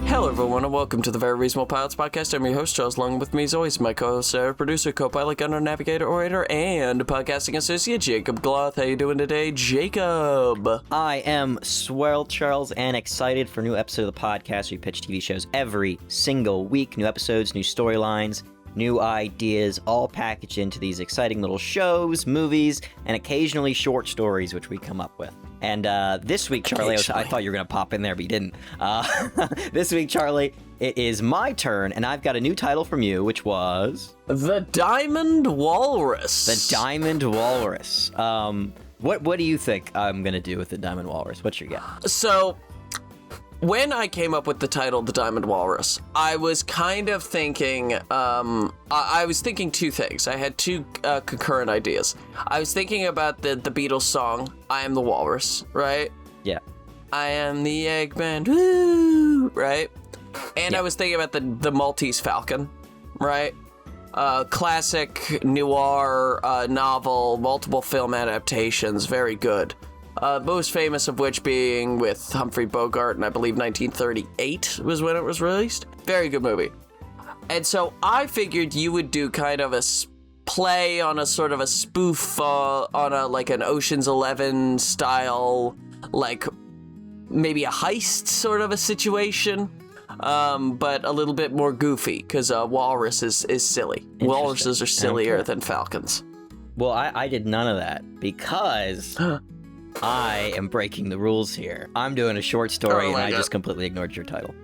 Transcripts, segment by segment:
Hello, everyone, and welcome to the Very Reasonable Pilots podcast. I'm your host, Charles. Along with me, as always, my co-host, producer, co-pilot, gunner, navigator, orator, and podcasting associate, Jacob Gloth. How you doing today, Jacob? I am swell, Charles, and excited for a new episode of the podcast. We pitch TV shows every single week. New episodes, new storylines, new ideas, all packaged into these exciting little shows, movies, and occasionally short stories, which we come up with. And this week, Charlie, I thought you were going to pop in there, but you didn't. This week, Charlie, it is my turn, and I've got a new title from you, which was... The Diamond Walrus. The Diamond Walrus. What do you think I'm going to do with the Diamond Walrus? What's your guess? So, when I came up with the title, The Diamond Walrus, I was kind of thinking, I was thinking two things. I had two concurrent ideas. I was thinking about the Beatles song, I Am the Walrus, right? Yeah. I am the Eggman, woo, right? And yeah. I was thinking about the Maltese Falcon, right? Classic noir novel, multiple film adaptations, very good. Most famous of which being with Humphrey Bogart, and I believe 1938 was when it was released. Very good movie. And so I figured you would do kind of a play on a sort of a spoof on a like an Ocean's 11 style, like maybe a heist sort of a situation, but a little bit more goofy because walrus is silly. Walruses are sillier than falcons. Well, I did none of that because... I am breaking the rules here. I'm doing a short story, and I just completely ignored your title.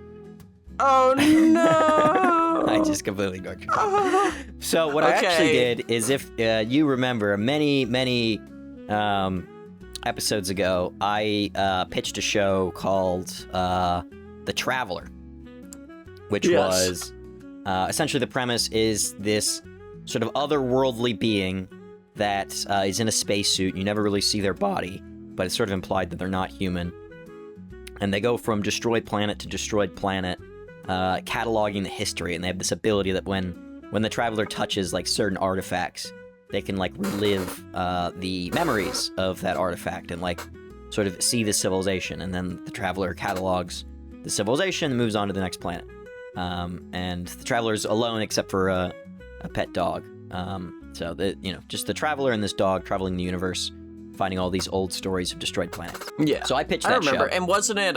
Oh, no! I just completely ignored your title. So what I actually did is, if you remember, many episodes ago, I pitched a show called The Traveler, which was essentially the premise is this sort of otherworldly being that is in a spacesuit. You never really see their body, but it's sort of implied that they're not human. And they go from destroyed planet to destroyed planet, cataloging the history. And they have this ability that when the traveler touches like certain artifacts, they can like relive the memories of that artifact and like sort of see the civilization. And then the traveler catalogs the civilization and moves on to the next planet. And the traveler's alone except for a pet dog. So just the traveler and this dog traveling the universe, finding all these old stories of destroyed planets. Yeah. So I pitched that show. I remember. And wasn't it,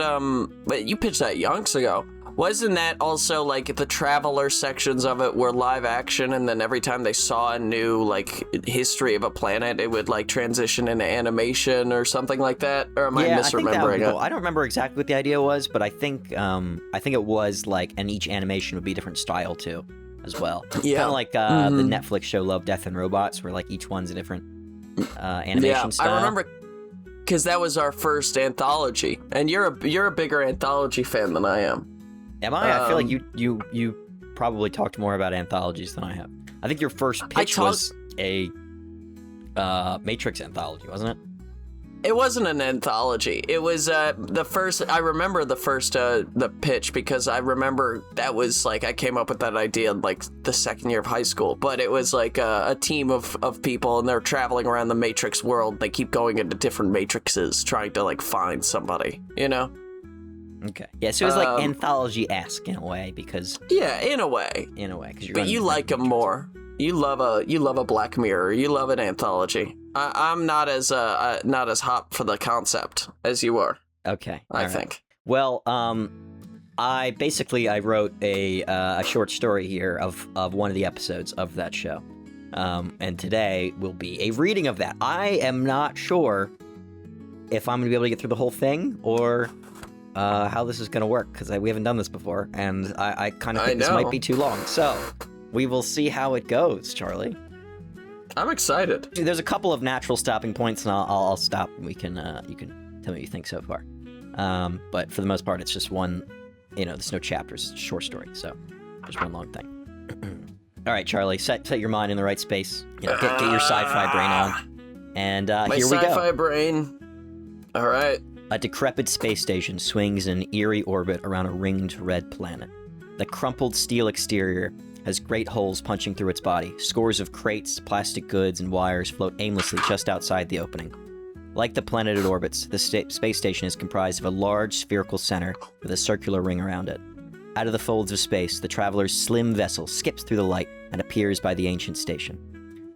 but you pitched that yonks ago. Wasn't that also, like, the traveler sections of it were live action, and then every time they saw a new, like, history of a planet, it would, like, transition into animation or something like that? Or am I misremembering it? I don't remember exactly what the idea was, but I think it was, like, and each animation would be a different style, too, as well. Yeah. Kind of like the Netflix show Love, Death, and Robots, where, like, each one's a different animation style. I remember because that was our first anthology, and you're a bigger anthology fan than I am. Am I? I feel like you probably talked more about anthologies than I have. I think your first pitch was a Matrix anthology, wasn't it? It wasn't an anthology. It was the first. I remember the first the pitch because I remember that was like I came up with that idea in like the second year of high school. But it was like a team of people and they're traveling around the Matrix world. They keep going into different matrices trying to like find somebody. You know? Okay. Yeah. So it was like anthology-esque in a way because. Yeah, in a way. In a way, because but you like them more. You love a Black Mirror. You love an anthology. I'm not as hot for the concept as you are. Okay, I think. Well, I wrote a short story here of one of the episodes of that show, and today will be a reading of that. I am not sure if I'm going to be able to get through the whole thing or how this is going to work because we haven't done this before, and I kind of think this might be too long. So. We will see how it goes, Charlie. I'm excited. There's a couple of natural stopping points, and I'll stop, and you can tell me what you think so far. But for the most part, it's just one, there's no chapters, it's a short story, so just one long thing. All right, Charlie, set your mind in the right space. Get your sci-fi brain on, and here we go. My sci-fi brain. All right. A decrepit space station swings in an eerie orbit around a ringed red planet. The crumpled steel exterior has great holes punching through its body. Scores of crates, plastic goods, and wires float aimlessly just outside the opening. Like the planet it orbits, the space station is comprised of a large spherical center with a circular ring around it. Out of the folds of space, the traveler's slim vessel skips through the light and appears by the ancient station.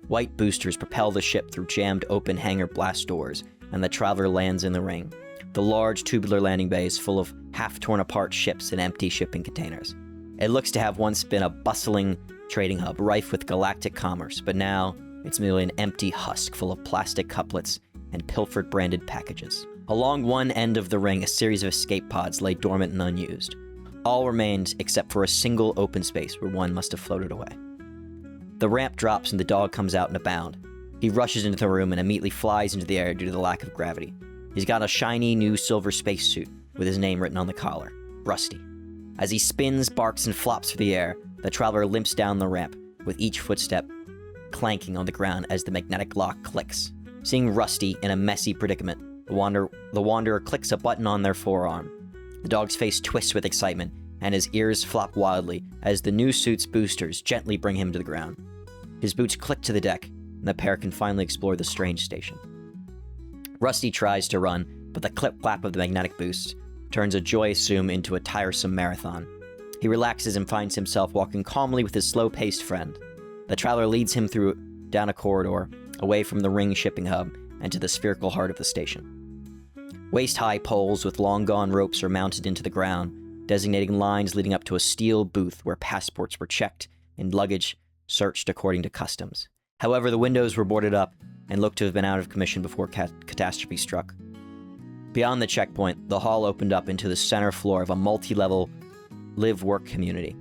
White boosters propel the ship through jammed open hangar blast doors, and the traveler lands in the ring. The large tubular landing bay is full of half-torn-apart ships and empty shipping containers. It looks to have once been a bustling trading hub, rife with galactic commerce, but now it's merely an empty husk full of plastic couplets and pilfered-branded packages. Along one end of the ring, a series of escape pods lay dormant and unused. All remained except for a single open space where one must have floated away. The ramp drops and the dog comes out in a bound. He rushes into the room and immediately flies into the air due to the lack of gravity. He's got a shiny new silver spacesuit with his name written on the collar, Rusty. As he spins, barks, and flops through the air, the traveler limps down the ramp, with each footstep clanking on the ground as the magnetic lock clicks. Seeing Rusty in a messy predicament, the wanderer clicks a button on their forearm. The dog's face twists with excitement, and his ears flop wildly as the new suit's boosters gently bring him to the ground. His boots click to the deck, and the pair can finally explore the strange station. Rusty tries to run, but the clip-clap of the magnetic boost turns a joyous zoom into a tiresome marathon. He relaxes and finds himself walking calmly with his slow-paced friend. The traveler leads him down a corridor, away from the ring shipping hub, and to the spherical heart of the station. Waist-high poles with long-gone ropes are mounted into the ground, designating lines leading up to a steel booth where passports were checked and luggage searched according to customs. However, the windows were boarded up and looked to have been out of commission before catastrophe struck. Beyond the checkpoint, the hall opened up into the center floor of a multi-level live-work community.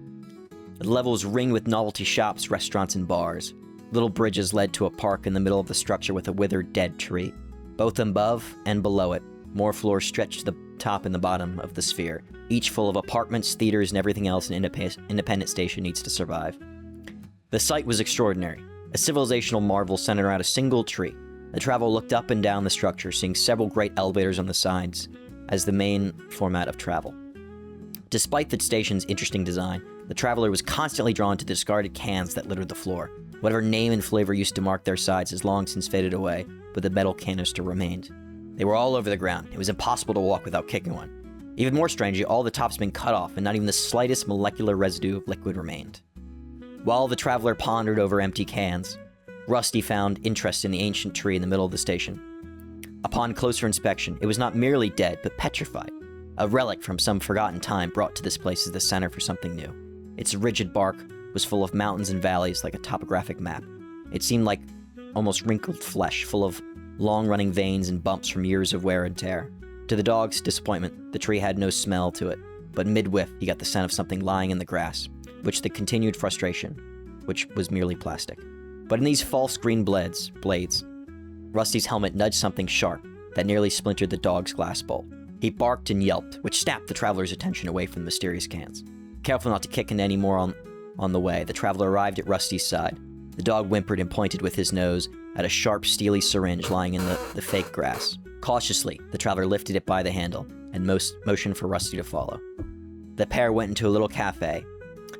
The level was ringed with novelty shops, restaurants, and bars. Little bridges led to a park in the middle of the structure with a withered dead tree. Both above and below it, more floors stretched to the top and the bottom of the sphere, each full of apartments, theaters, and everything else an independent station needs to survive. The sight was extraordinary, a civilizational marvel centered around a single tree. The traveler looked up and down the structure, seeing several great elevators on the sides as the main format of travel. Despite the station's interesting design, the traveler was constantly drawn to the discarded cans that littered the floor. Whatever name and flavor used to mark their sides has long since faded away, but the metal canister remained. They were all over the ground. It was impossible to walk without kicking one. Even more strangely, all the tops had been cut off, and not even the slightest molecular residue of liquid remained. While the traveler pondered over empty cans, Rusty found interest in the ancient tree in the middle of the station. Upon closer inspection, it was not merely dead, but petrified, a relic from some forgotten time brought to this place as the center for something new. Its rigid bark was full of mountains and valleys like a topographic map. It seemed like almost wrinkled flesh, full of long-running veins and bumps from years of wear and tear. To the dog's disappointment, the tree had no smell to it, but mid-whiff he got the scent of something lying in the grass, which the continued frustration, which was merely plastic. But in these false green blades, Rusty's helmet nudged something sharp that nearly splintered the dog's glass bowl. He barked and yelped, which snapped the traveler's attention away from the mysterious cans. Careful not to kick into any more on the way, the traveler arrived at Rusty's side. The dog whimpered and pointed with his nose at a sharp, steely syringe lying in the fake grass. Cautiously, the traveler lifted it by the handle and motioned for Rusty to follow. The pair went into a little cafe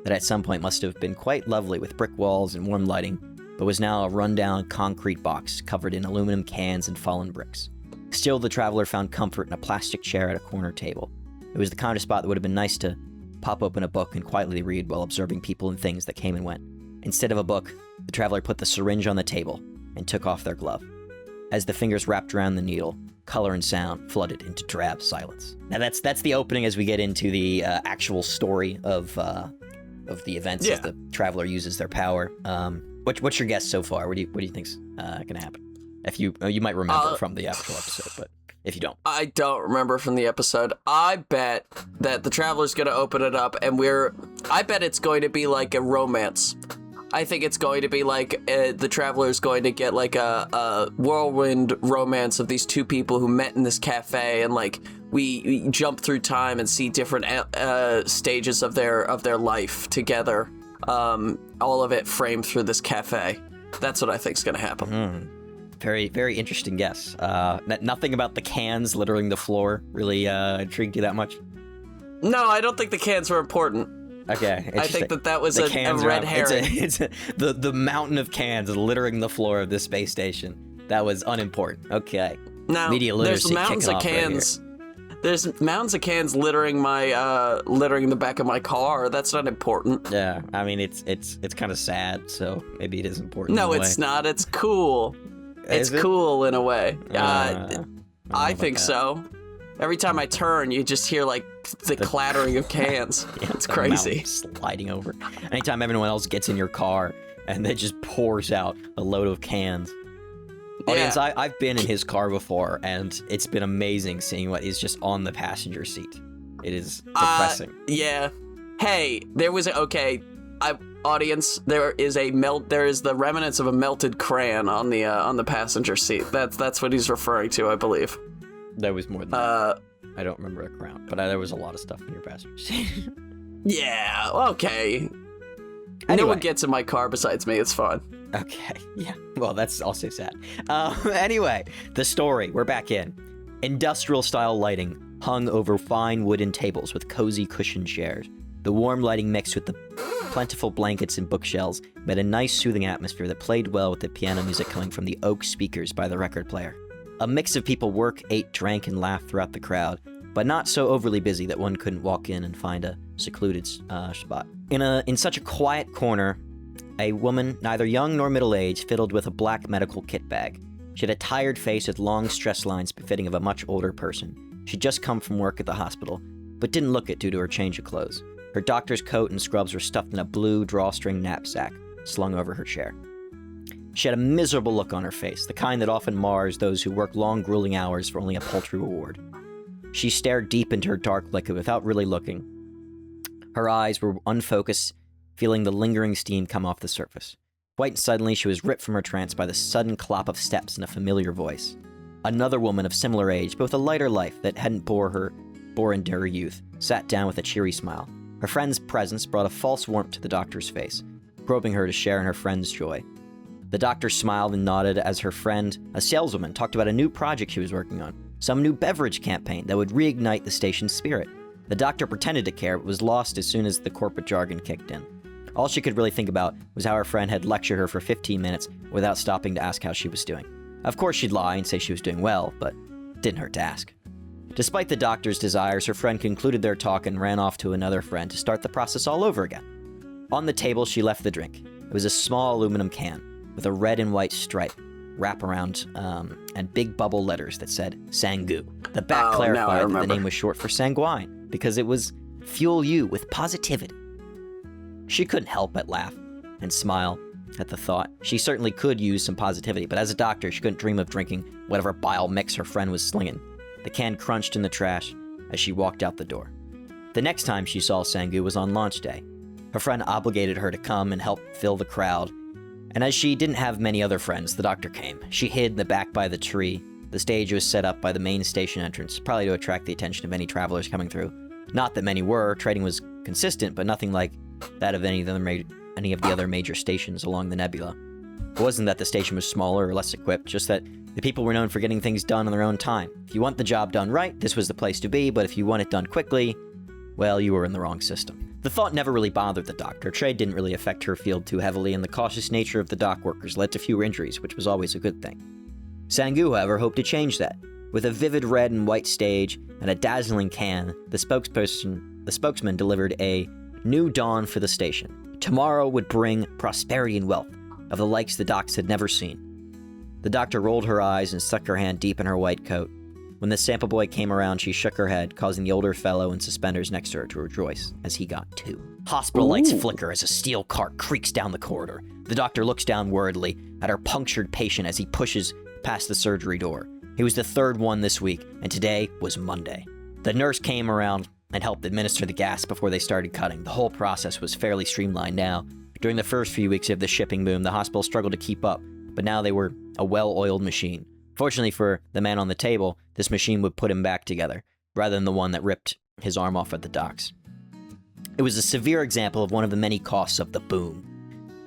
that at some point must have been quite lovely with brick walls and warm lighting, but was now a run-down concrete box covered in aluminum cans and fallen bricks. Still, the traveler found comfort in a plastic chair at a corner table. It was the kind of spot that would have been nice to pop open a book and quietly read while observing people and things that came and went. Instead of a book, the traveler put the syringe on the table and took off their glove. As the fingers wrapped around the needle, color and sound flooded into drab silence. Now that's the opening as we get into the actual story of the events as the traveler uses their power. What's your guess so far? What do you think's gonna happen? If you might remember from the actual episode, but if you don't. I don't remember from the episode. I bet that the traveler's gonna open it up and I bet it's going to be like a romance. I think it's going to be like the traveler's going to get like a whirlwind romance of these two people who met in this cafe, and like we jump through time and see different stages of their life together. All of it framed through this cafe. That's what I think's gonna happen. Very, very interesting guess. Nothing about the cans littering the floor really intrigued you that much? No, I don't think the cans were important. Okay, I think that was a red herring. It's the mountain of cans littering the floor of this space station. That was unimportant. Okay. Now, Media literacy there's mountains of cans. Right There's mounds of cans littering littering the back of my car. That's not important. Yeah, I mean, it's kind of sad, so maybe it is important. No, in a it's way. not. It's cool. It's cool in a way. I think so. Every time I turn, you just hear like the clattering of cans. Yeah, it's crazy. Sliding over. Anytime everyone else gets in your car and it just pours out a load of cans. Audience, I've been in his car before, and it's been amazing seeing what is just on the passenger seat. It is depressing. Yeah. Hey, there was audience. There is the remnants of a melted crayon on the passenger seat. That's what he's referring to, I believe. There was more than that. I don't remember a crown, but there was a lot of stuff in your passenger seat. Yeah. Okay. Anyway. No one gets in my car besides me. It's fine. Okay, yeah. Well, that's also sad. Anyway, the story. We're back in. Industrial-style lighting hung over fine wooden tables with cozy cushioned chairs. The warm lighting mixed with the plentiful blankets and bookshelves made a nice, soothing atmosphere that played well with the piano music coming from the oak speakers by the record player. A mix of people worked, ate, drank, and laughed throughout the crowd, but not so overly busy that one couldn't walk in and find a secluded spot. In such a quiet corner, a woman, neither young nor middle-aged, fiddled with a black medical kit bag. She had a tired face with long stress lines befitting of a much older person. She'd just come from work at the hospital, but didn't look it due to her change of clothes. Her doctor's coat and scrubs were stuffed in a blue drawstring knapsack slung over her chair. She had a miserable look on her face, the kind that often mars those who work long, grueling hours for only a paltry reward. She stared deep into her dark liquid without really looking. Her eyes were unfocused, feeling the lingering steam come off the surface. Quite suddenly, she was ripped from her trance by the sudden clop of steps and a familiar voice. Another woman of similar age, but with a lighter life that hadn't bore into her youth, sat down with a cheery smile. Her friend's presence brought a false warmth to the doctor's face, probing her to share in her friend's joy. The doctor smiled and nodded as her friend, a saleswoman, talked about a new project she was working on, some new beverage campaign that would reignite the station's spirit. The doctor pretended to care, but was lost as soon as the corporate jargon kicked in. All she could really think about was how her friend had lectured her for 15 minutes without stopping to ask how she was doing. Of course she'd lie and say she was doing well, but it didn't hurt to ask. Despite the doctor's desires, her friend concluded their talk and ran off to another friend to start the process all over again. On the table, she left the drink. It was a small aluminum can with a red and white stripe wraparound and big bubble letters that said Sangu. The back clarified that the name was short for sanguine because it was fuel you with positivity. She couldn't help but laugh and smile at the thought. She certainly could use some positivity, but as a doctor, she couldn't dream of drinking whatever bile mix her friend was slinging. The can crunched in the trash as she walked out the door. The next time she saw Sangu was on launch day. Her friend obligated her to come and help fill the crowd, and as she didn't have many other friends, the doctor came. She hid in the back by the tree. The stage was set up by the main station entrance, probably to attract the attention of any travelers coming through. Not that many were. Trading was consistent, but nothing like that of any of the other major stations along the nebula. It wasn't that the station was smaller or less equipped, just that the people were known for getting things done in their own time. If you want the job done right, this was the place to be, but if you want it done quickly, well, you were in the wrong system. The thought never really bothered the doctor. Trade didn't really affect her field too heavily, and the cautious nature of the dock workers led to fewer injuries, which was always a good thing. Sangu, however, hoped to change that. With a vivid red and white stage and a dazzling can, the spokesman delivered a new dawn for the station. Tomorrow would bring prosperity and wealth, of the likes the docks had never seen. The doctor rolled her eyes and stuck her hand deep in her white coat. When the sample boy came around, she shook her head, causing the older fellow in suspenders next to her to rejoice, as he got two. Hospital lights flicker as a steel cart creaks down the corridor. The doctor looks down worriedly at her punctured patient as he pushes past the surgery door. He was the third one this week, and today was Monday. The nurse came around and helped administer the gas before they started cutting. The whole process was fairly streamlined now. During the first few weeks of the shipping boom, the hospital struggled to keep up, but now they were a well-oiled machine. Fortunately for the man on the table, this machine would put him back together, rather than the one that ripped his arm off at the docks. It was a severe example of one of the many costs of the boom.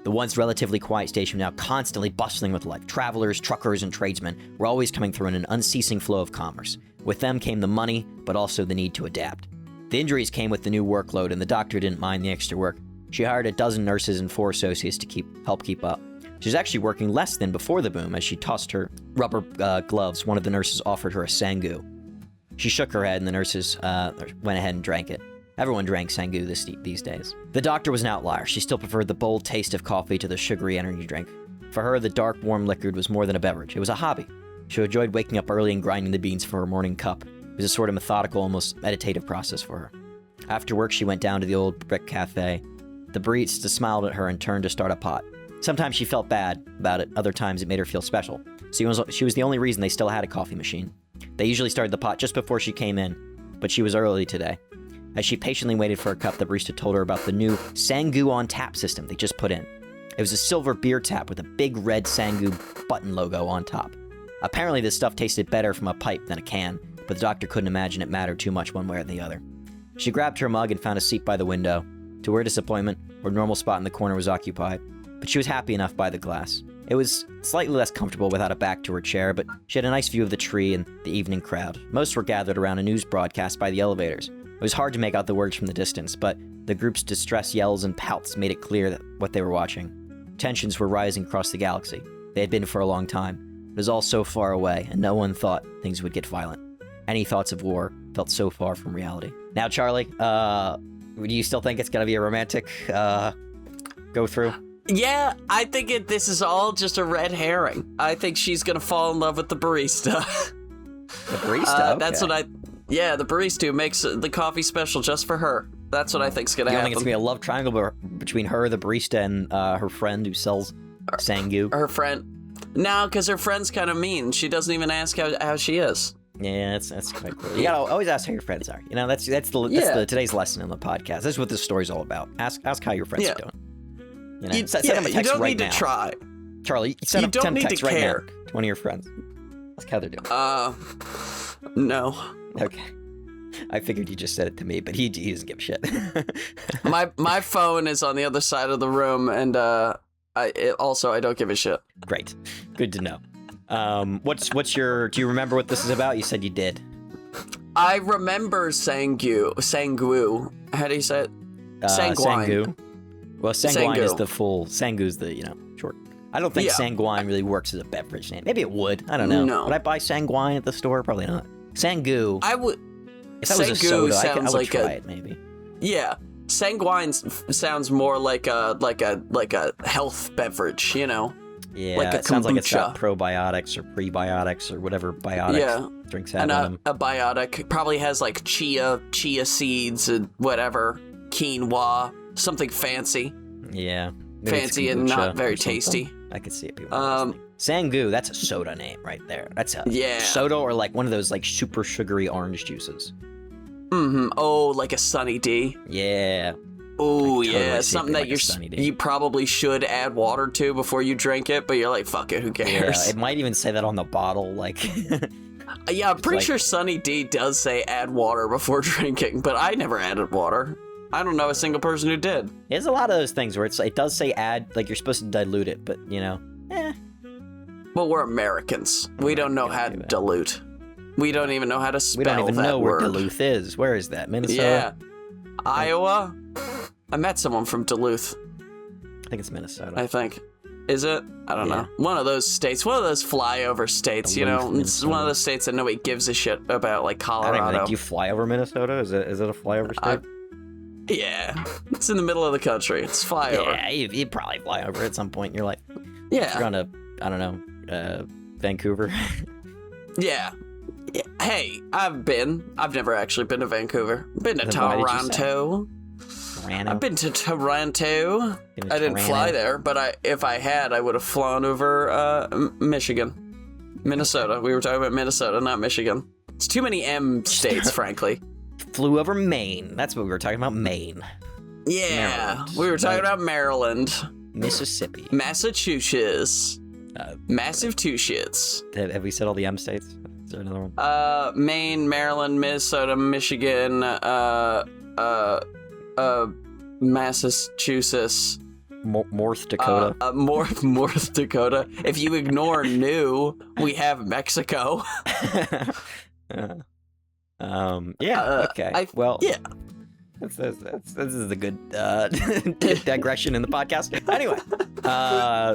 The once relatively quiet station now constantly bustling with life. Travelers, truckers, and tradesmen were always coming through in an unceasing flow of commerce. With them came the money, but also the need to adapt. The injuries came with the new workload, and the doctor didn't mind the extra work. She hired a dozen nurses and 4 associates to help keep up. She was actually working less than before the boom as she tossed her rubber gloves. One of the nurses offered her a Sangu. She shook her head, and the nurses went ahead and drank it. Everyone drank Sangu these days. The doctor was an outlier. She still preferred the bold taste of coffee to the sugary energy drink. For her, the dark, warm liquid was more than a beverage. It was a hobby. She enjoyed waking up early and grinding the beans for her morning cup. It was a sort of methodical, almost meditative process for her. After work, she went down to the old brick cafe. The barista smiled at her and turned to start a pot. Sometimes she felt bad about it. Other times it made her feel special. She was the only reason they still had a coffee machine. They usually started the pot just before she came in, but she was early today. As she patiently waited for her cup, the barista told her about the new Sangu on tap system they just put in. It was a silver beer tap with a big red Sangu button logo on top. Apparently this stuff tasted better from a pipe than a can, but the doctor couldn't imagine it mattered too much one way or the other. She grabbed her mug and found a seat by the window. To her disappointment, her normal spot in the corner was occupied, but she was happy enough by the glass. It was slightly less comfortable without a back to her chair, but she had a nice view of the tree and the evening crowd. Most were gathered around a news broadcast by the elevators. It was hard to make out the words from the distance, but the group's distress yells and pouts made it clear that what they were watching. Tensions were rising across the galaxy. They had been for a long time. It was all so far away, and no one thought things would get violent. Any thoughts of war felt so far from reality. Now, Charlie, do you still think it's gonna be a romantic go through? Yeah, I think this is all just a red herring. I think she's gonna fall in love with the barista. The barista? Okay. That's what the barista who makes the coffee special just for her. That's what I think's gonna happen. You don't think it's gonna be a love triangle between her, the barista, and her friend who sells Sangu? Her friend. No, because her friend's kind of mean. She doesn't even ask how she is. Yeah, that's quite cool. You gotta always ask how your friends are. You know, that's the today's lesson in the podcast. That's what this story's all about. Ask how your friends are doing. You know, send them a text you don't right need now. to try. Charlie, send you don't need to right care. now to one of your friends. Ask how they're doing. No. Okay. I figured you just said it to me, but he doesn't give a shit. my phone is on the other side of the room, and I don't give a shit. Great. Good to know. Do you remember what this is about? You said you did. I remember Sangu. How do you say it? Sanguine. Sangu. Well, Sanguine is the full. Sangu's the, short. I don't think Sanguine really works as a beverage name. Maybe it would. I don't know. No. Would I buy Sanguine at the store? Probably not. Sangu. I would. If that was a soda, I would like try it, maybe. Yeah. Sanguine sounds more like a health beverage, Yeah, like a it sounds like it's kombucha. got probiotics or prebiotics or whatever biotics drinks have in them. A biotic probably has like chia seeds and whatever, quinoa, something fancy. Yeah. Fancy and not very tasty. I could see it. People Sangu, that's a soda name right there. That's a soda or like one of those like super sugary orange juices. Mm-hmm. Oh, like a Sunny D. Yeah. Oh, yeah. Something that you probably should add water to before you drink it, but you're like, fuck it, who cares? Yeah, it might even say that on the bottle, like... Yeah, I'm pretty sure Sunny D does say add water before drinking, but I never added water. I don't know a single person who did. There's a lot of those things where it does say add, like you're supposed to dilute it, but, Well, we're Americans. We don't know how to dilute. We don't even know how to spell that word. We don't even know where Duluth is. Where is that? Minnesota? Yeah. Iowa? I met someone from Duluth. I think it's Minnesota. I think. Is it? I don't know. One of those states. One of those flyover states, Duluth, It's one of those states that nobody gives a shit about, like Colorado. I don't even think you fly over Minnesota? Is it a flyover state? Yeah. It's in the middle of the country. It's flyover. Yeah, you'd probably fly over at some point in your life. Yeah. You're on to, I don't know, Vancouver. Yeah. Hey, I've never actually been to Vancouver. Been to Toronto. I've been to Toronto. I didn't fly there, but if I had, I would have flown over Michigan. Minnesota. We were talking about Minnesota, not Michigan. It's too many M states, frankly. Flew over Maine. That's what we were talking about, Maine. Yeah, Maryland. We were talking about Maryland. Mississippi. Massachusetts. Massive two shits. Have we said all the M states? Is there another one? Maine, Maryland, Minnesota, Michigan, Massachusetts. North Dakota. North Dakota. If you ignore New, we have Mexico. Okay. Yeah. This is a good digression in the podcast. Anyway,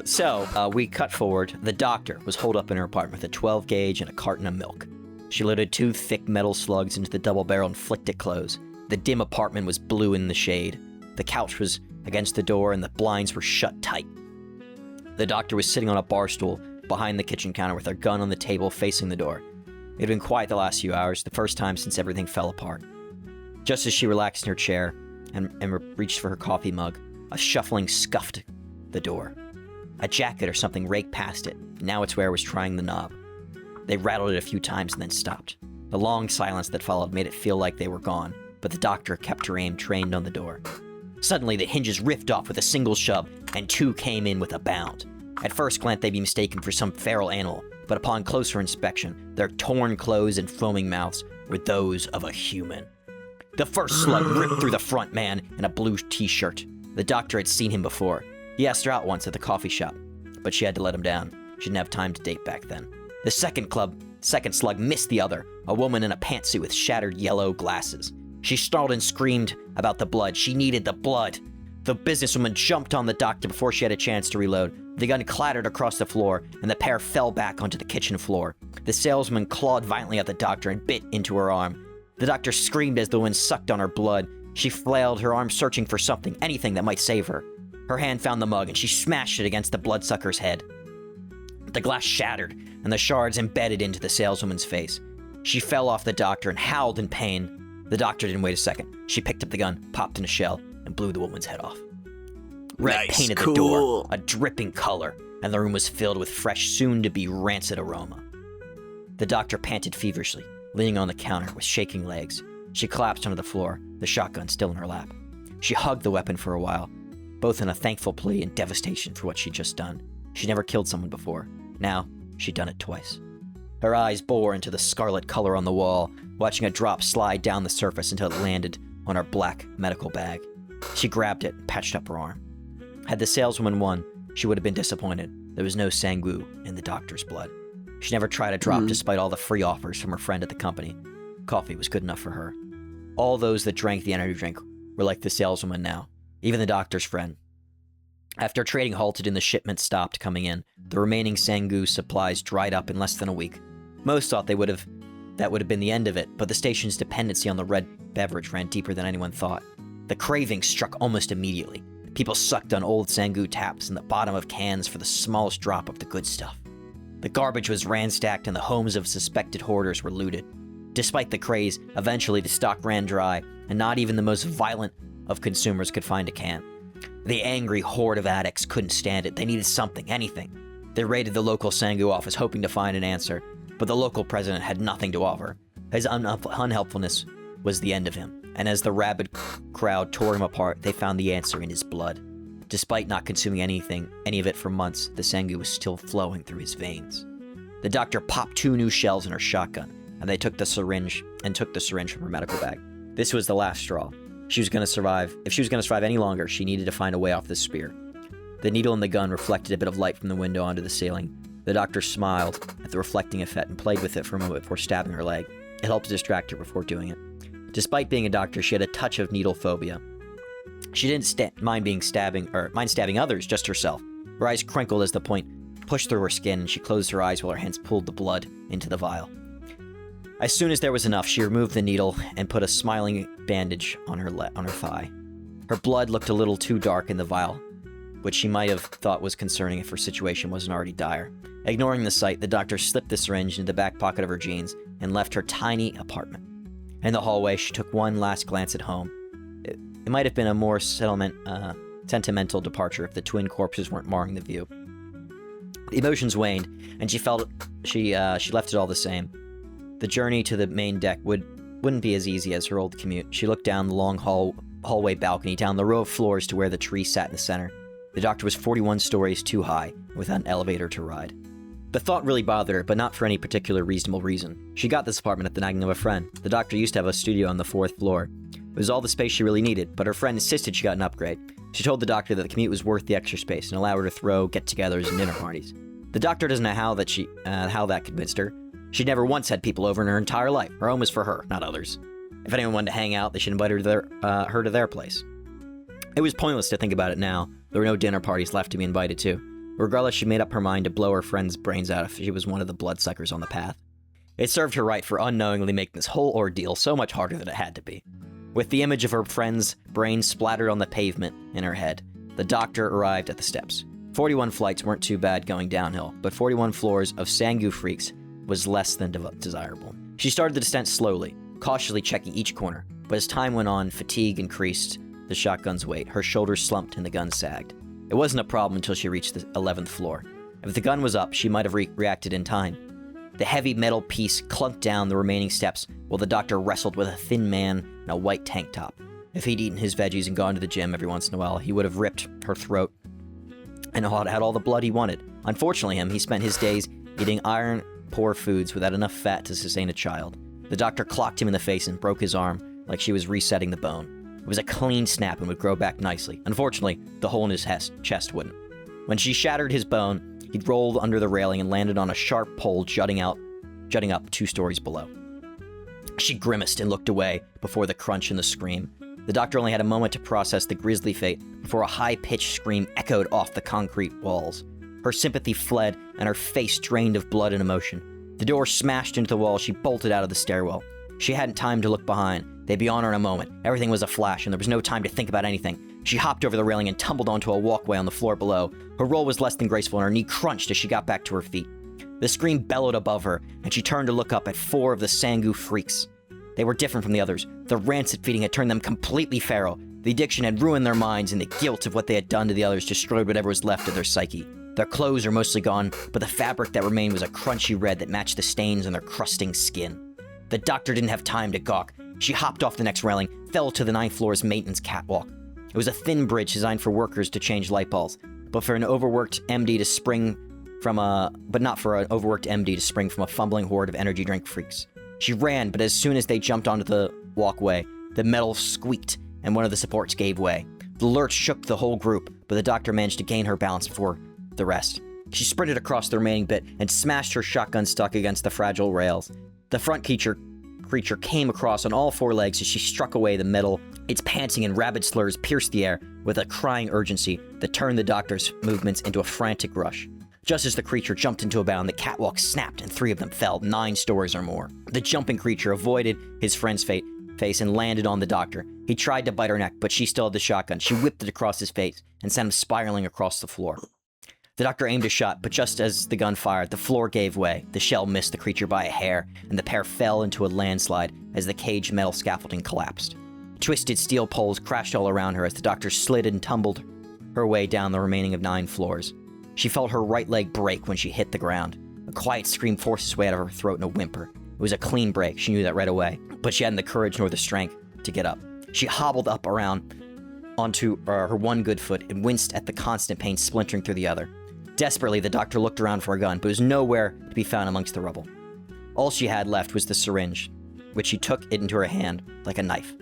so we cut forward. The doctor was holed up in her apartment with a 12 gauge and a carton of milk. She loaded 2 thick metal slugs into the double barrel and flicked it close. The dim apartment was blue in the shade. The couch was against the door and the blinds were shut tight. The doctor was sitting on a bar stool behind the kitchen counter with her gun on the table facing the door. It had been quiet the last few hours, the first time since everything fell apart. Just as she relaxed in her chair and reached for her coffee mug, a shuffling scuffed the door. A jacket or something raked past it. Now its wearer was trying the knob. They rattled it a few times and then stopped. The long silence that followed made it feel like they were gone, but the doctor kept her aim trained on the door. Suddenly, the hinges ripped off with a single shove, and 2 came in with a bound. At first glance, they'd be mistaken for some feral animal, but upon closer inspection, their torn clothes and foaming mouths were those of a human. The first slug ripped through the front man in a blue t-shirt. The doctor had seen him before. He asked her out once at the coffee shop, but she had to let him down. She didn't have time to date back then. The second slug missed the other, a woman in a pantsuit with shattered yellow glasses. She snarled and screamed about the blood. She needed the blood. The businesswoman jumped on the doctor before she had a chance to reload. The gun clattered across the floor, and the pair fell back onto the kitchen floor. The salesman clawed violently at the doctor and bit into her arm. The doctor screamed as the woman sucked on her blood. She flailed her arm, searching for something, anything that might save her. Her hand found the mug, and she smashed it against the bloodsucker's head. The glass shattered, and the shards embedded into the saleswoman's face. She fell off the doctor and howled in pain. The doctor didn't wait a second. She picked up the gun, popped in a shell, and blew the woman's head off. Red painted the door, a dripping color, and the room was filled with fresh, soon-to-be rancid aroma. The doctor panted feverishly, leaning on the counter with shaking legs. She collapsed onto the floor, the shotgun still in her lap. She hugged the weapon for a while, both in a thankful plea and devastation for what she'd just done. She'd never killed someone before. Now, she'd done it twice. Her eyes bore into the scarlet color on the wall, watching a drop slide down the surface until it landed on her black medical bag. She grabbed it and patched up her arm. Had the saleswoman won, she would have been disappointed. There was no Sangu in the doctor's blood. She never tried a drop despite all the free offers from her friend at the company. Coffee was good enough for her. All those that drank the energy drink were like the saleswoman now, even the doctor's friend. After trading halted and the shipment stopped coming in, the remaining Sangu supplies dried up in less than a week. Most thought that would have been the end of it, but the station's dependency on the red beverage ran deeper than anyone thought. The craving struck almost immediately. People sucked on old Sangu taps and the bottom of cans for the smallest drop of the good stuff. The garbage was ransacked and the homes of suspected hoarders were looted. Despite the craze, eventually the stock ran dry, and not even the most violent of consumers could find a can. The angry horde of addicts couldn't stand it. They needed something, anything. They raided the local Sangu office hoping to find an answer, but the local president had nothing to offer. His unhelpfulness was the end of him, and as the rabid crowd tore him apart, they found the answer in his blood. Despite not consuming any of it for months, the Sangu was still flowing through his veins. The doctor popped 2 new shells in her shotgun, and they took the syringe from her medical bag. This was the last straw. If she was going to survive any longer, she needed to find a way off this spear. The needle in the gun reflected a bit of light from the window onto the ceiling. The doctor smiled at the reflecting effect and played with it for a moment before stabbing her leg. It helped to distract her before doing it. Despite being a doctor, she had a touch of needle phobia. She didn't mind stabbing others, just herself. Her eyes crinkled as the point pushed through her skin, and she closed her eyes while her hands pulled the blood into the vial. As soon as there was enough, she removed the needle and put a smiling bandage on her thigh. Her blood looked a little too dark in the vial, which she might have thought was concerning if her situation wasn't already dire. Ignoring the sight, the doctor slipped the syringe into the back pocket of her jeans and left her tiny apartment. In the hallway, she took one last glance at home. It might have been a more sentimental departure if the twin corpses weren't marring the view. The emotions waned, and she left it all the same. The journey to the main deck wouldn't be as easy as her old commute. She looked down the long hallway balcony, down the row of floors to where the tree sat in the center. The doctor was 41 stories too high, without an elevator to ride. The thought really bothered her, but not for any particular reasonable reason. She got this apartment at the nagging of a friend. The doctor used to have a studio on the 4th floor. It was all the space she really needed, but her friend insisted she got an upgrade. She told the doctor that the commute was worth the extra space and allowed her to throw get-togethers and dinner parties. The doctor doesn't know how that convinced her. She'd never once had people over in her entire life. Her home was for her, not others. If anyone wanted to hang out, they should invite her to their place. It was pointless to think about it now. There were no dinner parties left to be invited to. Regardless, she made up her mind to blow her friend's brains out if she was one of the bloodsuckers on the path. It served her right for unknowingly making this whole ordeal so much harder than it had to be. With the image of her friend's brain splattered on the pavement in her head, the doctor arrived at the steps. 41 flights weren't too bad going downhill, but 41 floors of Sangu freaks was less than desirable. She started the descent slowly, cautiously checking each corner, but as time went on, fatigue increased the shotgun's weight. Her shoulders slumped and the gun sagged. It wasn't a problem until she reached the 11th floor. If the gun was up, she might have reacted in time. The heavy metal piece clunked down the remaining steps while the doctor wrestled with a thin man in a white tank top. If he'd eaten his veggies and gone to the gym every once in a while, he would have ripped her throat and had all the blood he wanted. Unfortunately, he spent his days eating iron-poor foods without enough fat to sustain a child. The doctor clocked him in the face and broke his arm like she was resetting the bone. It was a clean snap and would grow back nicely. Unfortunately, the hole in his chest wouldn't. When she shattered his bone, he'd rolled under the railing and landed on a sharp pole jutting up 2 stories below. She grimaced and looked away before the crunch and the scream. The doctor only had a moment to process the grisly fate before a high-pitched scream echoed off the concrete walls. Her sympathy fled and her face drained of blood and emotion. The door smashed into the wall. She bolted out of the stairwell. She hadn't time to look behind. They'd be on her in a moment. Everything was a flash, and there was no time to think about anything. She hopped over the railing and tumbled onto a walkway on the floor below. Her roll was less than graceful, and her knee crunched as she got back to her feet. The scream bellowed above her, and she turned to look up at 4 of the Sangu freaks. They were different from the others. The rancid feeding had turned them completely feral. The addiction had ruined their minds, and the guilt of what they had done to the others destroyed whatever was left of their psyche. Their clothes were mostly gone, but the fabric that remained was a crunchy red that matched the stains on their crusting skin. The doctor didn't have time to gawk. She hopped off the next railing, fell to the 9th floor's maintenance catwalk. It was a thin bridge designed for workers to change light bulbs, but for an overworked MD to spring from a fumbling horde of energy drink freaks. She ran, but as soon as they jumped onto the walkway, the metal squeaked and one of the supports gave way. The lurch shook the whole group, but the doctor managed to gain her balance before the rest. She sprinted across the remaining bit and smashed her shotgun stock against the fragile rails. The front creature came across on all 4 legs as she struck away the metal. Its panting and rabid slurs pierced the air with a crying urgency that turned the doctor's movements into a frantic rush. Just as the creature jumped into a bound, the catwalk snapped and 3 of them fell, 9 stories or more. The jumping creature avoided his friend's face and landed on the doctor. He tried to bite her neck, but she still had the shotgun. She whipped it across his face and sent him spiraling across the floor. The doctor aimed a shot, but just as the gun fired, the floor gave way. The shell missed the creature by a hair, and the pair fell into a landslide as the caged metal scaffolding collapsed. Twisted steel poles crashed all around her as the doctor slid and tumbled her way down the remaining of 9 floors. She felt her right leg break when she hit the ground. A quiet scream forced its way out of her throat in a whimper. It was a clean break, she knew that right away, but she hadn't the courage nor the strength to get up. She hobbled up around onto her one good foot and winced at the constant pain splintering through the other. Desperately, the doctor looked around for a gun, but it was nowhere to be found amongst the rubble. All she had left was the syringe, which she took it into her hand like a knife.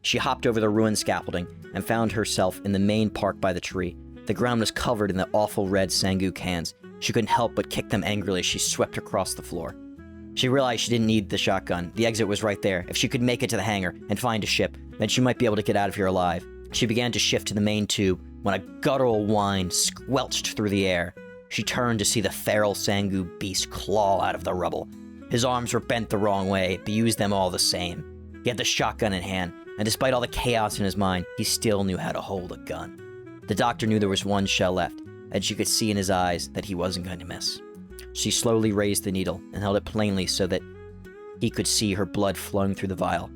She hopped over the ruined scaffolding and found herself in the main park by the tree. The ground was covered in the awful red Sangu cans. She couldn't help but kick them angrily as she swept across the floor. She realized she didn't need the shotgun. The exit was right there. If she could make it to the hangar and find a ship, then she might be able to get out of here alive. She began to shift to the main tube when a guttural whine squelched through the air. She turned to see the feral Sangu beast claw out of the rubble. His arms were bent the wrong way, but he used them all the same. He had the shotgun in hand, and despite all the chaos in his mind, he still knew how to hold a gun. The doctor knew there was 1 shell left, and she could see in his eyes that he wasn't going to miss. She slowly raised the needle and held it plainly so that he could see her blood flowing through the vial.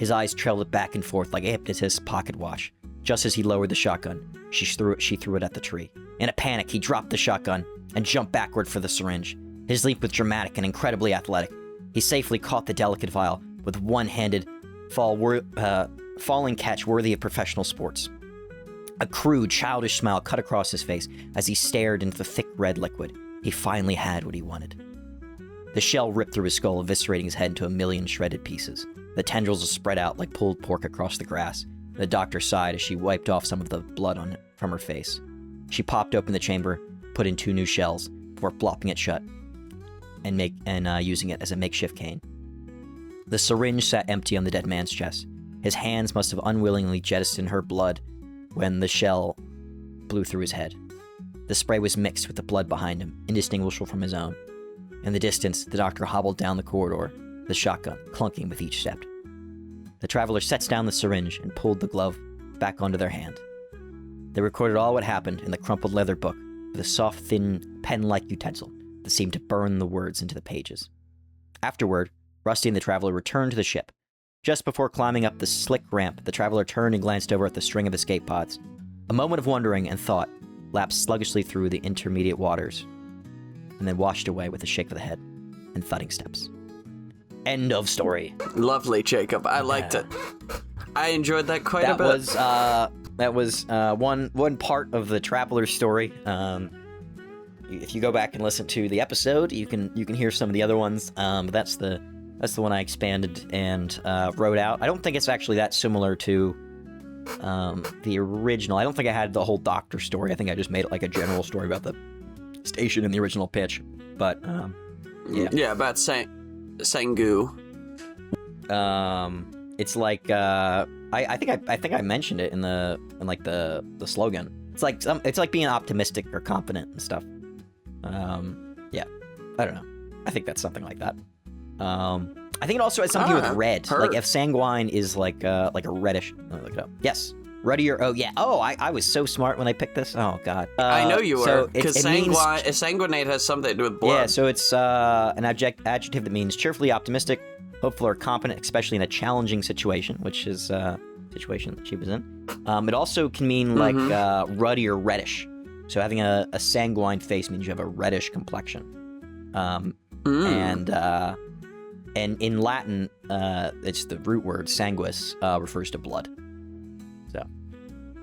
His eyes trailed it back and forth like a hypnotist's pocket watch. Just as he lowered the shotgun, she threw it at the tree. In a panic, he dropped the shotgun and jumped backward for the syringe. His leap was dramatic and incredibly athletic. He safely caught the delicate vial with one-handed falling catch worthy of professional sports. A crude, childish smile cut across his face as he stared into the thick red liquid. He finally had what he wanted. The shell ripped through his skull, eviscerating his head into a million shredded pieces. The tendrils were spread out like pulled pork across the grass. The doctor sighed as she wiped off some of the blood from her face. She popped open the chamber, put in 2 new shells, before plopping it shut and using it as a makeshift cane. The syringe sat empty on the dead man's chest. His hands must have unwillingly jettisoned her blood when the shell blew through his head. The spray was mixed with the blood behind him, indistinguishable from his own. In the distance, the doctor hobbled down the corridor, the shotgun clunking with each step. The traveler sets down the syringe and pulled the glove back onto their hand. They recorded all what happened in the crumpled leather book with a soft, thin, pen-like utensil that seemed to burn the words into the pages. Afterward, Rusty and the traveler returned to the ship. Just before climbing up the slick ramp, the traveler turned and glanced over at the string of escape pods. A moment of wondering and thought lapsed sluggishly through the intermediate waters, and then washed away with a shake of the head and thudding steps. End of story. Lovely, Jacob. I liked it. I enjoyed that quite a bit. That was one part of the traveler's story. If you go back and listen to the episode, you can hear some of the other ones. But that's the one I expanded and wrote out. I don't think it's actually that similar to the original. I don't think I had the whole doctor story. I think I just made it like a general story about the station in the original pitch. But yeah. Yeah, about Sangu. It's like I think I mentioned it in the slogan. It's like being optimistic or confident and stuff. Yeah, I don't know. I think that's something like that. I think it also has something to do with red. Like if sanguine is like a reddish. Let me look it up. Yes, ruddier. Oh yeah. Oh, I was so smart when I picked this. Oh god. I know you were, because sanguinate sanguinate has something to do with blood. Yeah, so it's an adjective that means cheerfully optimistic, hopeful, or confident, especially in a challenging situation, which is situation that she was in. It also can mean like ruddy or reddish. So having a sanguine face means you have a reddish complexion. And in Latin, it's the root word sanguis refers to blood. So.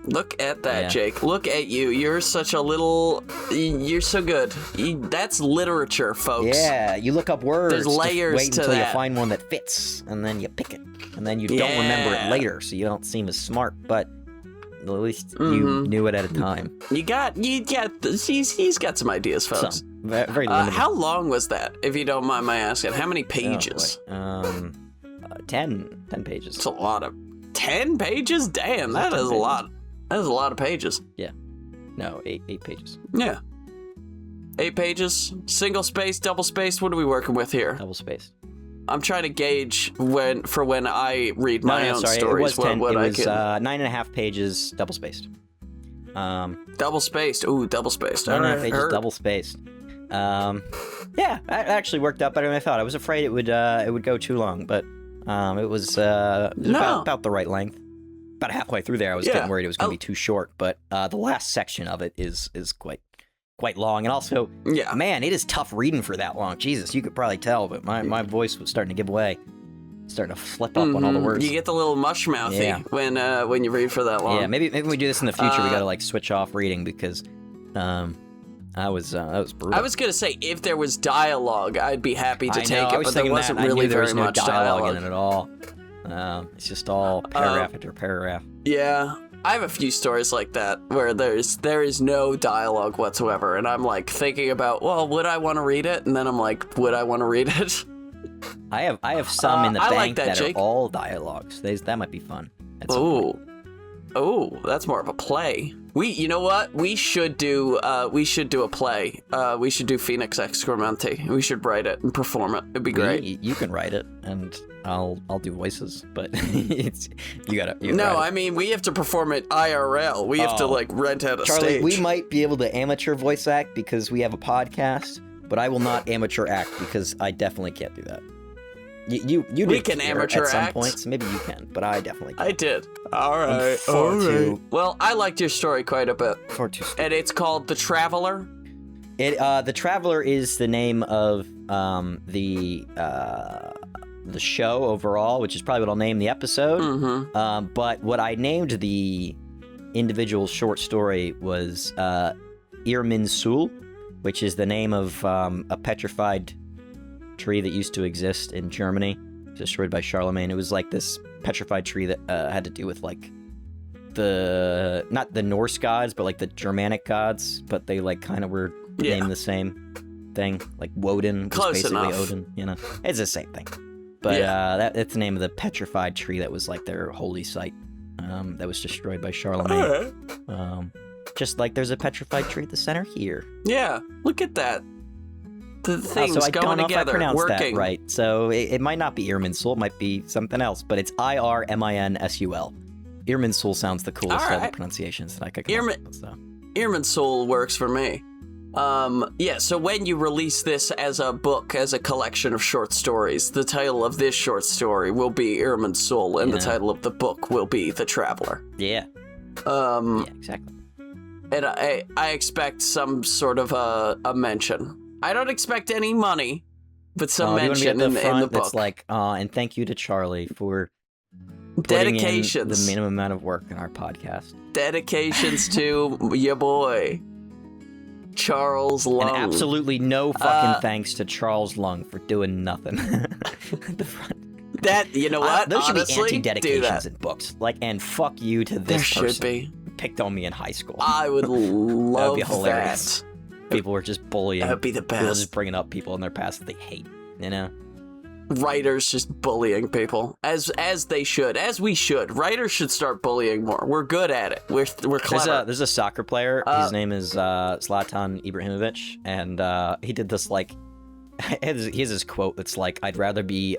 Look at that, Jake. Look at you. You're such a little... You're so good. That's literature, folks. Yeah, you look up words. There's layers wait to until that. you find one that fits, and then you pick it. And then you don't remember it later, so you don't seem as smart, but at least you knew it at a time. He's got some ideas, folks. Very limited. How long was that, if you don't mind my asking? How many pages? 10 pages. It's a lot of... 10 pages? Damn, that is a lot. That is a lot of pages. Yeah. No, 8 pages. Yeah. 8 pages, single space, double spaced. What are we working with here? Double spaced. I'm trying to gauge when I read my own stories. It was 10. It was 9.5 pages, double spaced. Double spaced. Ooh, double spaced. 9.5 pages, double spaced. Yeah, it actually worked out better than I thought. I was afraid it would go too long, but it was about the right length. About halfway through there, I was getting worried it was going to be too short, but the last section of it is quite long, and also, man, it is tough reading for that long. Jesus, you could probably tell, but my voice was starting to give way, starting to flip up on all the words. You get the little mush mouthy when you read for that long. Yeah, maybe when we do this in the future, we gotta like switch off reading because that was brutal. I was gonna say if there was dialogue, I'd be happy to take it, but there wasn't I really knew there very was no much dialogue in it at all. It's just all paragraph after paragraph. Yeah, I have a few stories like that where there is no dialogue whatsoever, and I'm like thinking about, well, would I want to read it? And then I'm like, would I want to read it? I have some in the bank like that, are all dialogues. That might be fun. Oh, that's more of a play. You know what? We should do a play. We should do Phoenix Excrementi. We should write it and perform it. It'd be great. You can write it, and I'll do voices, but you gotta. No, I mean we have to perform it IRL. We have to like rent out a Charlie, stage. We might be able to amateur voice act because we have a podcast, but I will not amateur act because I definitely can't do that. You we can amateur at some act. Points. Maybe you can, but I definitely can't. I did. All right. Well, I liked your story quite a bit. And it's called The Traveler. The Traveler is the name of the show overall, which is probably what I'll name the episode. But what I named the individual short story was Irmin Sul, which is the name of a petrified tree that used to exist in Germany, destroyed by Charlemagne. It was like this petrified tree that had to do with like not the Norse gods, but like the Germanic gods, but they like kind of were named the same thing, like Woden. Close basically enough. Odin, you know, it's the same thing. But that's the name of the petrified tree that was like their holy site, that was destroyed by Charlemagne. Just like there's a petrified tree at the center here. Yeah, look at that. the things so I going don't know together, if I pronounced working. that right. So it might not be Irminsul, it might be something else, but it's Irminsul. Irminsul sounds the coolest of the pronunciations that I could come up with. So. Irminsul works for me. Yeah, so when you release this as a book, as a collection of short stories, the title of this short story will be Irminsul, and the title of the book will be The Traveler. Yeah. Yeah, exactly. And I expect some sort of a mention. I don't expect any money, but some mention in the book. That's like, and thank you to Charlie for putting in the minimum amount of work in our podcast. Dedications to your boy, Charles Lung. And absolutely no fucking thanks to Charles Lung for doing nothing at the front. That, you know what? There should Honestly, be anti-dedications in books. Like, and fuck you to this person. There should be. Picked on me in high school. I would love that. Would be hilarious. People were just bullying. That would be the best. People just bringing up people in their past that they hate, you know? Writers just bullying people, as they should, as we should. Writers should start bullying more. We're good at it. We're clever. There's a soccer player. His name is Zlatan Ibrahimovic, and he did this like. He has this quote that's like, "I'd rather be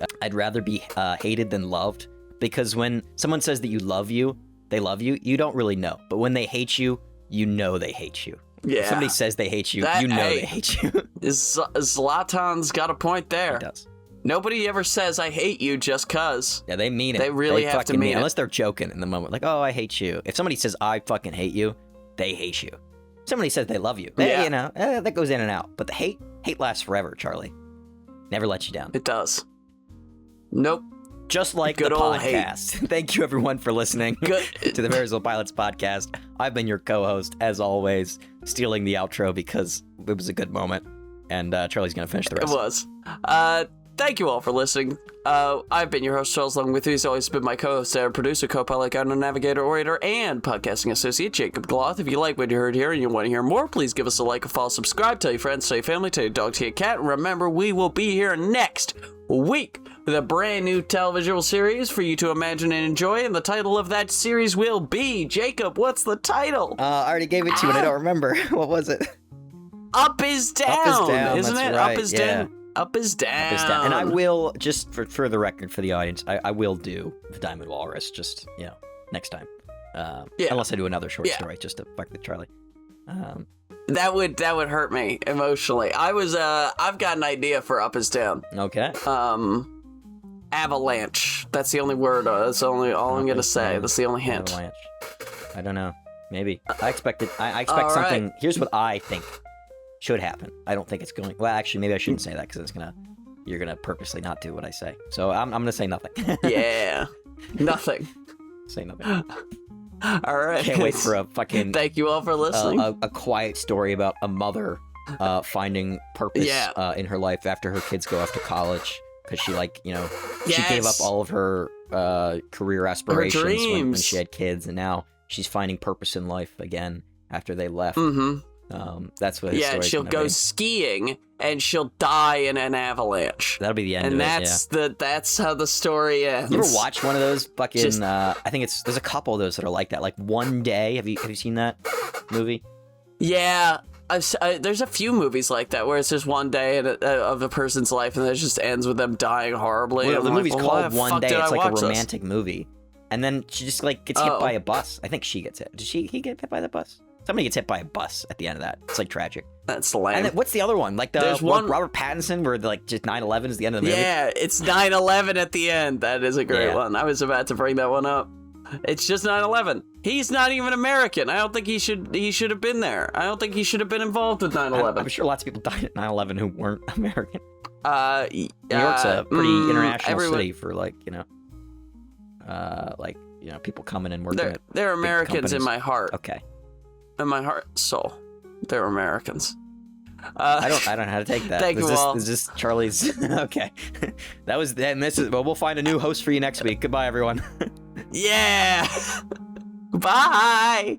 hated than loved," because when someone says that they love you, you don't really know, but when they hate you, you know they hate you. Yeah. If somebody says they hate you, you know they hate you. Zlatan's got a point there. He does. Nobody ever says, I hate you just cause. Yeah, they mean it. They really have to mean it. Unless they're joking in the moment. Like, oh, I hate you. If somebody says, I fucking hate you, they hate you. If somebody says they love you. You know, that goes in and out. But the hate lasts forever, Charlie. Never lets you down. It does. Nope. Just like Good the old podcast. Thank you, everyone, for listening to the Veryreasonable Pilots podcast. I've been your co-host, as always, stealing the outro because it was a good moment. And Charlie's going to finish the rest. It was. Thank you all for listening. I've been your host, Charles Long. With you has always been my co-host, producer, co-pilot, guide, navigator, orator, and podcasting associate, Jacob Gloth. If you like what you heard here and you want to hear more, please give us a like, a follow, subscribe, tell your friends, tell your family, tell your dog, tell your cat. And remember, we will be here next week with a brand new television series for you to imagine and enjoy. And the title of that series will be, Jacob, what's the title? I already gave it to you and I don't remember. What was it? Up is Down. Up is Down, isn't that's it? right, Up is yeah. Down. Up is Down. Up is Down. And I will, just for the record, for the audience, I will do the Diamond Walrus, just, you know, next time. Unless I do another short story, just to fuck with Charlie. That would hurt me emotionally. I've got an idea for Up is Down. Okay. Avalanche. That's the only word. That's all I'm gonna say. That's the only hint. Avalanche. I don't know. Maybe. I expect something. Right. Here's what I think should happen. I don't think it's going. Well, actually, maybe I shouldn't say that because you're gonna purposely not do what I say. So I'm gonna say nothing. Yeah. Nothing. Say nothing. All right. Can't wait for a fucking. Thank you all for listening. A quiet story about a mother finding purpose in her life after her kids go off to college. Because she, she gave up all of her career aspirations when she had kids, and now she's finding purpose in life again after they left. Mm-hmm. That's what his story's she'll gonna go be. skiing, and she'll die in an avalanche. That'll be the end of it, that's how the story ends. You ever watch one of those fucking, I think there's a couple of those that are like that, like One Day. Have you seen that movie? Yeah. There's a few movies like that where it's just one day of a person's life and then it just ends with them dying horribly. Well, the movie's called One Day. It's like a romantic this? movie. And then she just gets hit by a bus. I think she gets hit. Did he get hit by the bus? Somebody gets hit by a bus at the end of that. It's like tragic. That's lame. And then, what's the other one? Like there's one Robert Pattinson where just 9/11 is the end of the movie. Yeah, it's 9/11 at the end. That is a great one. I was about to bring that one up. It's just 9/11. He's not even American. I don't think he should have been there. I don't think he should have been involved with 9/11. I'm sure lots of people died at 9/11 who weren't American. New York's a pretty international city for people coming and working. They're Americans in my heart. Okay. In my heart, soul. They're Americans. I don't know how to take that. Thank you all. Is this Charlie's? Okay. That was. And this is. Well, we'll find a new host for you next week. Goodbye, everyone. Yeah. Bye.